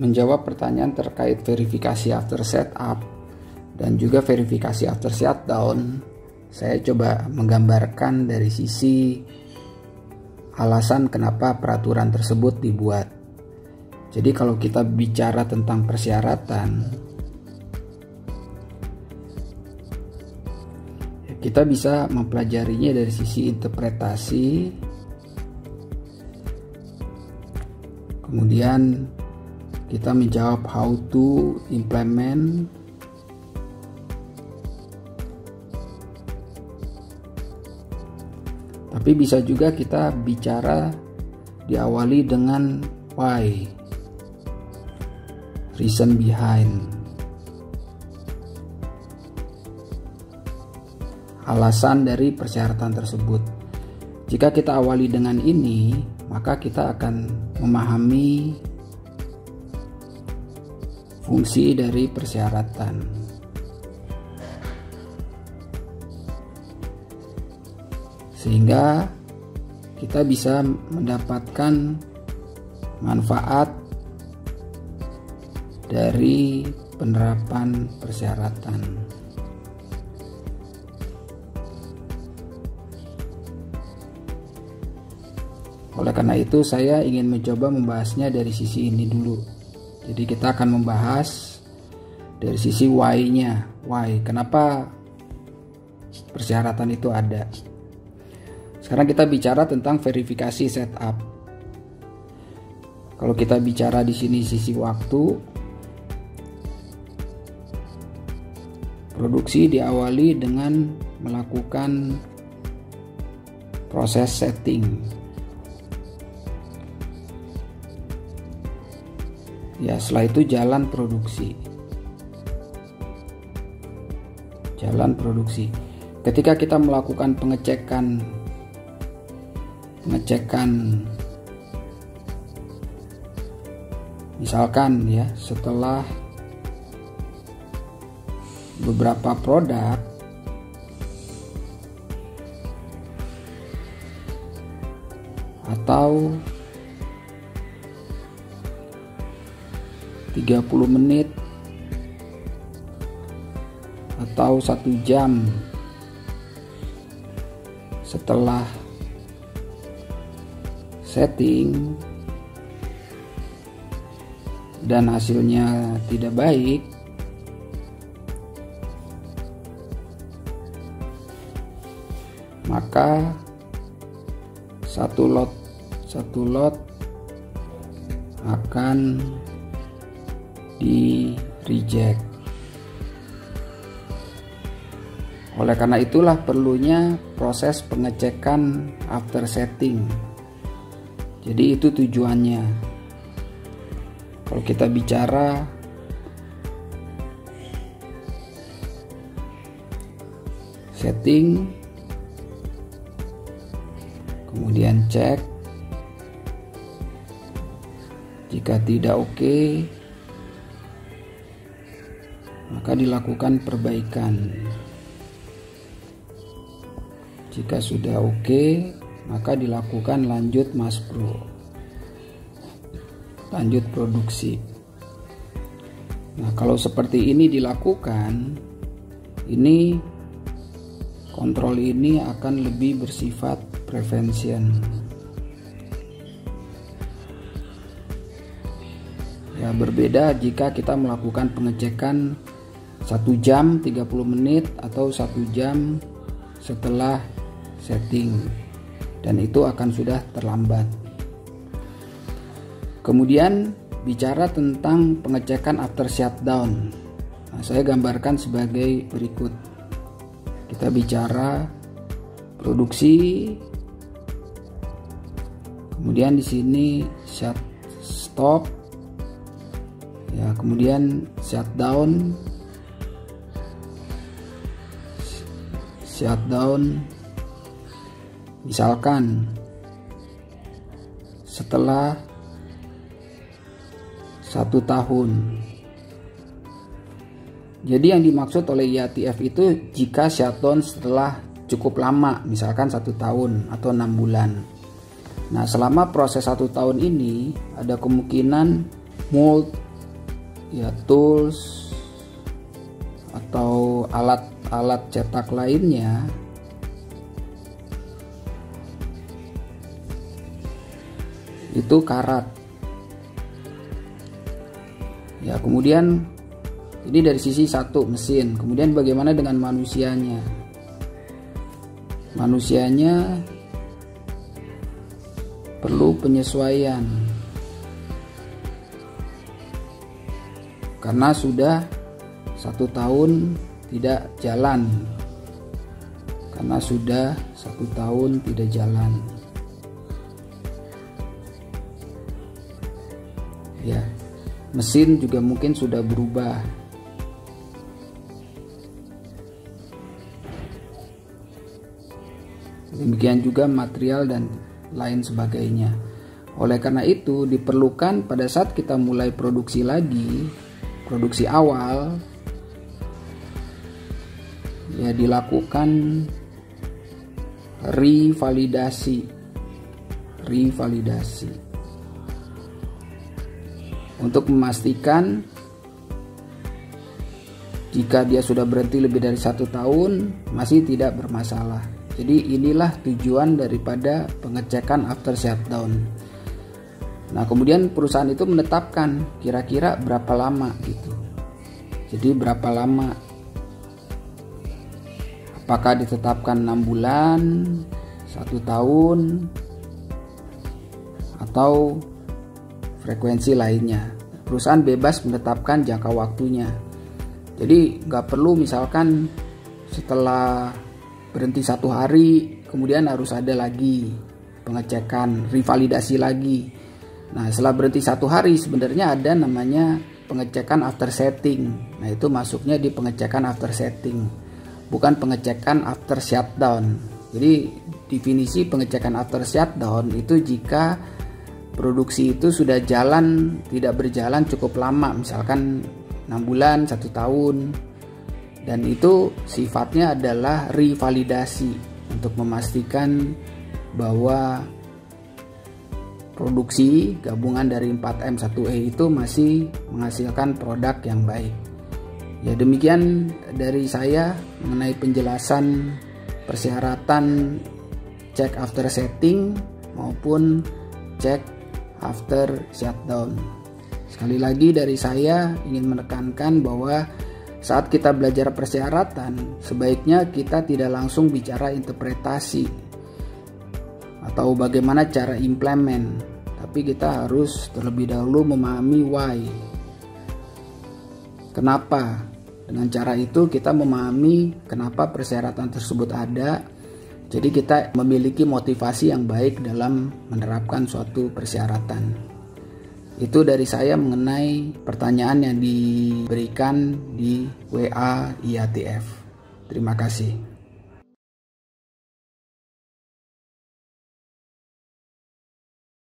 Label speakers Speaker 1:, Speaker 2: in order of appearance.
Speaker 1: menjawab pertanyaan terkait verifikasi after setup dan juga verifikasi after shutdown, saya coba menggambarkan dari sisi alasan kenapa peraturan tersebut dibuat. Jadi kalau kita bicara tentang persyaratan, kita bisa mempelajarinya dari sisi interpretasi, kemudian kita menjawab how to implement, tapi bisa juga kita bicara diawali dengan why, reason behind, alasan dari persyaratan tersebut. Jika kita awali dengan ini, maka kita akan memahami fungsi dari persyaratan. Sehingga kita bisa mendapatkan manfaat dari penerapan persyaratan. Oleh karena itu saya ingin mencoba membahasnya dari sisi ini dulu. Jadi kita akan membahas dari sisi why-nya. Why? Kenapa persyaratan itu ada? Sekarang kita bicara tentang verifikasi setup. Kalau kita bicara di sini sisi waktu, produksi diawali dengan melakukan proses setting. Ya, setelah itu jalan produksi. Jalan produksi. Ketika kita melakukan pengecekan misalkan ya, setelah beberapa produk atau 30 menit atau 1 jam setelah setting dan hasilnya tidak baik, maka satu lot akan di reject. Oleh karena itulah perlunya proses pengecekan after setting. Jadi itu tujuannya. Kalau kita bicara setting, kemudian cek, jika tidak oke, maka dilakukan perbaikan. Jika sudah oke, maka dilakukan lanjut maspro, lanjut produksi. Nah, kalau seperti ini dilakukan, ini kontrol ini akan lebih bersifat prevention. Ya, berbeda jika kita melakukan pengecekan 1 jam 30 menit atau 1 jam setelah setting, dan itu akan sudah terlambat. Kemudian bicara tentang pengecekan after shutdown. Nah, saya gambarkan sebagai berikut. Kita bicara produksi, kemudian di sini stop, ya, kemudian shutdown, misalkan setelah 1 tahun. Jadi yang dimaksud oleh IATF itu jika shutdown setelah cukup lama, misalkan 1 tahun atau 6 bulan. Nah, selama proses 1 tahun ini ada kemungkinan mold ya tools atau alat-alat cetak lainnya, itu karat. Ya, kemudian ini dari sisi satu mesin. Kemudian bagaimana dengan manusianya? Manusianya perlu penyesuaian karena sudah 1 tahun tidak jalan. Karena sudah 1 tahun tidak jalan. Ya, mesin juga mungkin sudah berubah. Demikian juga material dan lain sebagainya. Oleh karena itu diperlukan pada saat kita mulai produksi lagi, produksi awal, ya dilakukan revalidasi untuk memastikan jika dia sudah berhenti lebih dari 1 tahun masih tidak bermasalah. Jadi inilah tujuan daripada pengecekan after shutdown. Nah, kemudian perusahaan itu menetapkan kira-kira berapa lama gitu. Jadi berapa lama? Apakah ditetapkan 6 bulan, 1 tahun, atau frekuensi lainnya? Perusahaan bebas menetapkan jangka waktunya. Jadi nggak perlu misalkan setelah berhenti 1 hari kemudian harus ada lagi pengecekan, revalidasi lagi. Nah, setelah berhenti 1 hari sebenarnya ada namanya pengecekan after setting. Nah, itu masuknya di pengecekan after setting, bukan pengecekan after shutdown. Jadi definisi pengecekan after shutdown itu jika produksi itu sudah jalan, tidak berjalan cukup lama, misalkan 6 bulan, 1 tahun. Dan itu sifatnya adalah revalidasi untuk memastikan bahwa produksi gabungan dari 4M1E itu masih menghasilkan produk yang baik. Ya, demikian dari saya mengenai penjelasan persyaratan check after setting maupun check after shutdown. Sekali lagi dari saya ingin menekankan bahwa saat kita belajar persyaratan, sebaiknya kita tidak langsung bicara interpretasi atau bagaimana cara implement, tapi kita harus terlebih dahulu memahami why. Kenapa? Dengan cara itu kita memahami kenapa persyaratan tersebut ada. Jadi kita memiliki motivasi yang baik dalam menerapkan suatu persyaratan. Itu dari saya mengenai pertanyaan yang diberikan di WA IATF. Terima kasih.